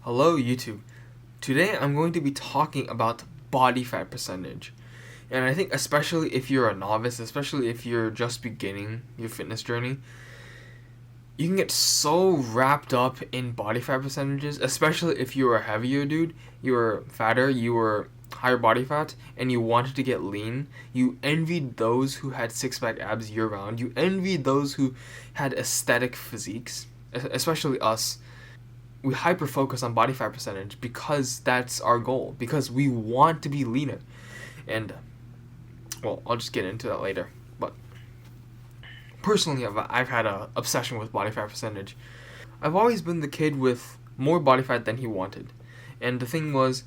Hello YouTube. Today I'm going to be talking about body fat percentage. And I think especially if you're a novice, especially if you're just beginning your fitness journey, you can get so wrapped up in body fat percentages, especially if you're a heavier dude, you're fatter, you were higher body fat, and you wanted to get lean. You envied those who had six-pack abs year-round. You envied those who had aesthetic physiques, especially us. We hyper focus on body fat percentage because that's our goal, because we want to be leaner. And well, I'll just get into that later. But personally, I've had a obsession with body fat percentage. I've always been the kid with more body fat than he wanted. And the thing was,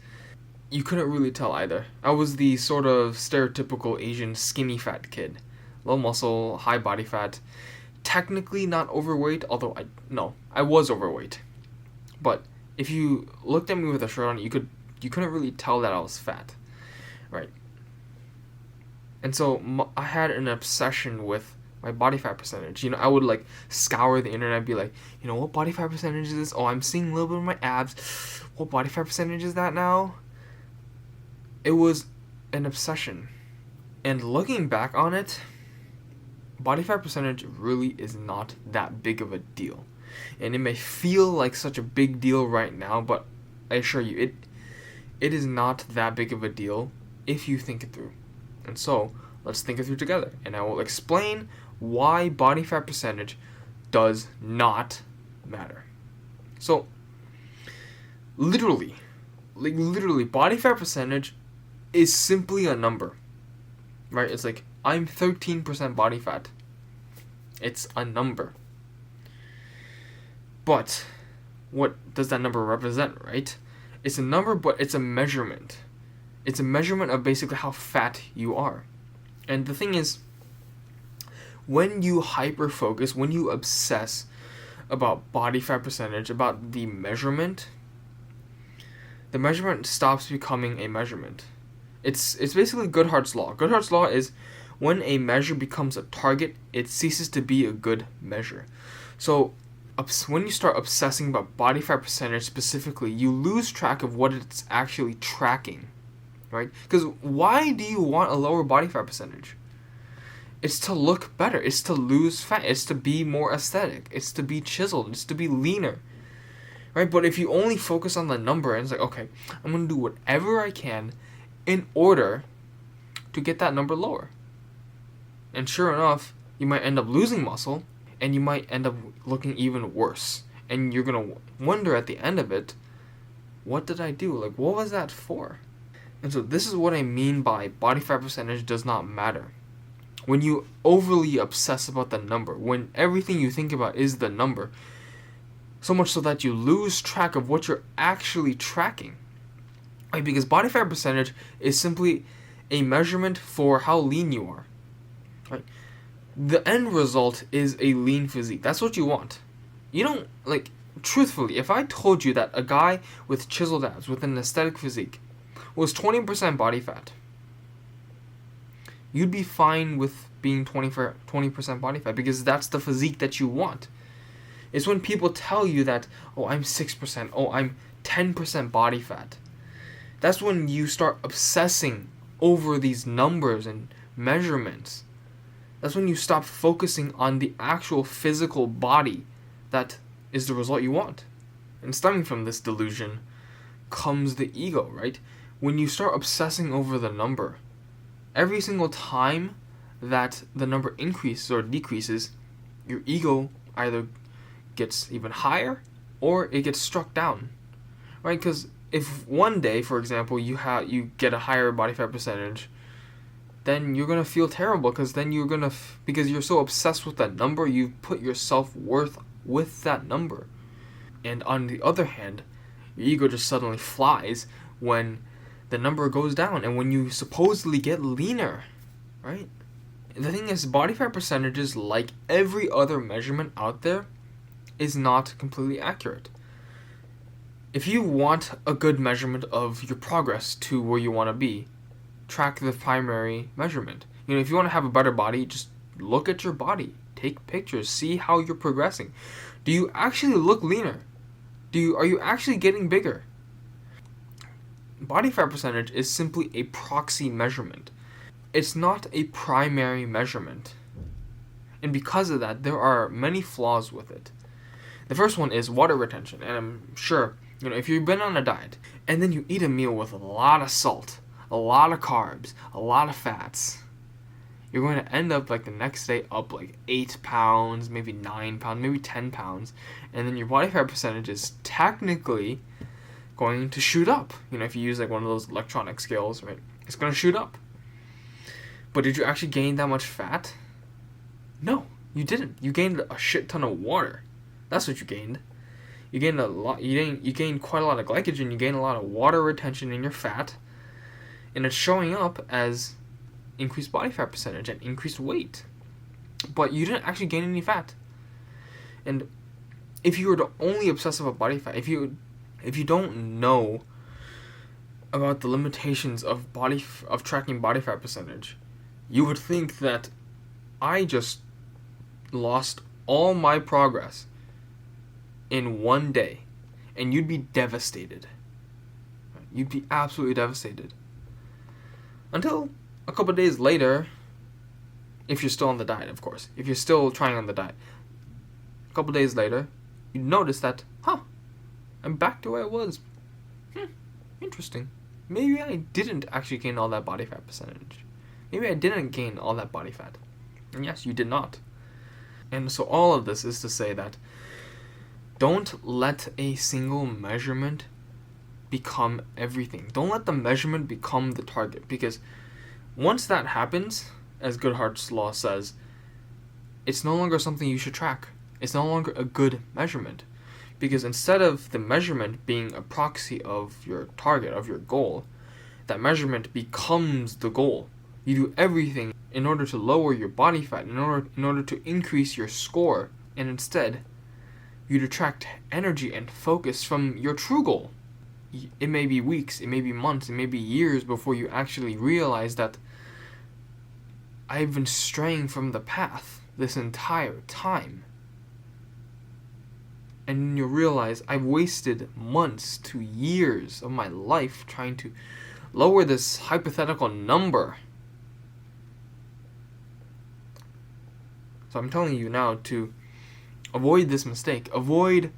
you couldn't really tell either. I was the sort of stereotypical Asian skinny fat kid. Low muscle, high body fat. Technically not overweight, although I was overweight. But if you looked at me with a shirt on, you couldn't really tell that I was fat, right? And so I had an obsession with my body fat percentage. I would scour the internet and be like, what body fat percentage is this? Oh, I'm seeing a little bit of my abs. What body fat percentage is that now? It was an obsession. And looking back on it, body fat percentage really is not that big of a deal. And it may feel like such a big deal right now, but I assure you, it is not that big of a deal if you think it through. And so, let's think it through together. And I will explain why body fat percentage does not matter. So, literally, body fat percentage is simply a number. Right? It's like, I'm 13% body fat. It's a number. But what does that number represent, right? It's a number, but it's a measurement. It's a measurement of basically how fat you are. And the thing is, when you hyper-focus, when you obsess about body fat percentage, about the measurement stops becoming a measurement. It's basically Goodhart's law. Goodhart's law is when a measure becomes a target, it ceases to be a good measure. So when you start obsessing about body fat percentage specifically, you lose track of what it's actually tracking, right? Because why do you want a lower body fat percentage? It's to look better. It's to lose fat. It's to be more aesthetic. It's to be chiseled. It's to be leaner, right? But if you only focus on the number and it's like, okay, I'm going to do whatever I can in order to get that number lower. And sure enough, you might end up losing muscle, and you might end up looking even worse. And you're going to wonder at the end of it, what did I do? What was that for? And so this is what I mean by body fat percentage does not matter. When you overly obsess about the number, when everything you think about is the number, so much so that you lose track of what you're actually tracking. Right? Because body fat percentage is simply a measurement for how lean you are. Right? The end result is a lean physique. That's what you want. You don't, truthfully, if I told you that a guy with chiseled abs, with an aesthetic physique, was 20% body fat, you'd be fine with being 20% body fat because that's the physique that you want. It's when people tell you that, oh, I'm 6%, oh, I'm 10% body fat. That's when you start obsessing over these numbers and measurements. That's when you stop focusing on the actual physical body that is the result you want. And stemming from this delusion comes the ego, right? When you start obsessing over the number, every single time that the number increases or decreases, your ego either gets even higher or it gets struck down, right? Because if one day, for example, you get a higher body fat percentage, then you're going to feel terrible because then you're going to, because you're so obsessed with that number, you put your self-worth with that number. And on the other hand, your ego just suddenly flies when the number goes down and when you supposedly get leaner, right? And the thing is, body fat percentages, like every other measurement out there, is not completely accurate. If you want a good measurement of your progress to where you want to be, track the primary measurement. If you want to have a better body, just look at your body. Take pictures. See how you're progressing. Do you actually look leaner? Are you actually getting bigger? Body fat percentage is simply a proxy measurement. It's not a primary measurement. And because of that, there are many flaws with it. The first one is water retention. And I'm sure, if you've been on a diet and then you eat a meal with a lot of salt, a lot of carbs, a lot of fats, you're going to end up like the next day up like 8 pounds, maybe 9 pounds, maybe 10 pounds. And then your body fat percentage is technically going to shoot up. If you use like one of those electronic scales, right? It's going to shoot up. But did you actually gain that much fat? No, you didn't. You gained a shit ton of water. That's what you gained. You gained a lot. You gained quite a lot of glycogen. You gained a lot of water retention in your fat, and it's showing up as increased body fat percentage and increased weight. But you didn't actually gain any fat. And if you were to only obsess about body fat, if you don't know about the limitations of tracking body fat percentage, you would think that I just lost all my progress in one day, and you'd be devastated. You'd be absolutely devastated. Until a couple days later, if you're still on the diet, of course. If you're still trying on the diet, a couple days later, you notice that, I'm back to where I was. Interesting. Maybe I didn't actually gain all that body fat percentage. Maybe I didn't gain all that body fat. And yes, you did not. And so all of this is to say that don't let a single measurement become everything. Don't let the measurement become the target, because once that happens, as Goodhart's law says, it's no longer something you should track. It's no longer a good measurement, because instead of the measurement being a proxy of your target, of your goal, that measurement becomes the goal. You do everything in order to lower your body fat, in order to increase your score, and instead you detract energy and focus from your true goal. It may be weeks, it may be months, it may be years before you actually realize that I've been straying from the path this entire time. And you'll realize I've wasted months to years of my life trying to lower this hypothetical number. So I'm telling you now to avoid this mistake. Avoid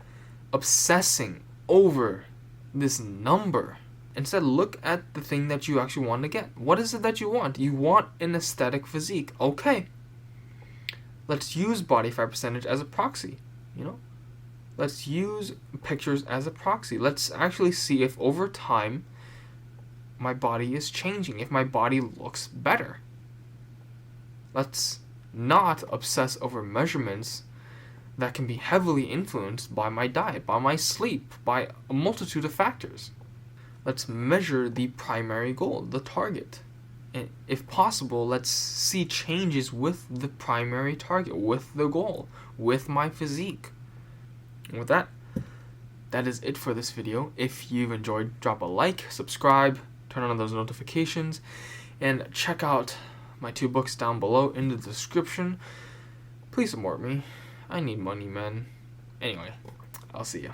obsessing over this number. Instead, look at the thing that you actually want to get. What is it that you want? You want an aesthetic physique. Okay. Let's use body fat percentage as a proxy. Let's use pictures as a proxy. Let's actually see if over time my body is changing, if my body looks better. Let's not obsess over measurements that can be heavily influenced by my diet, by my sleep, by a multitude of factors. Let's measure the primary goal, the target. And if possible, let's see changes with the primary target, with the goal, with my physique. And with that, that is it for this video. If you've enjoyed, drop a like, subscribe, turn on those notifications, and check out my 2 books down below in the description. Please support me. I need money, man. Anyway, I'll see ya.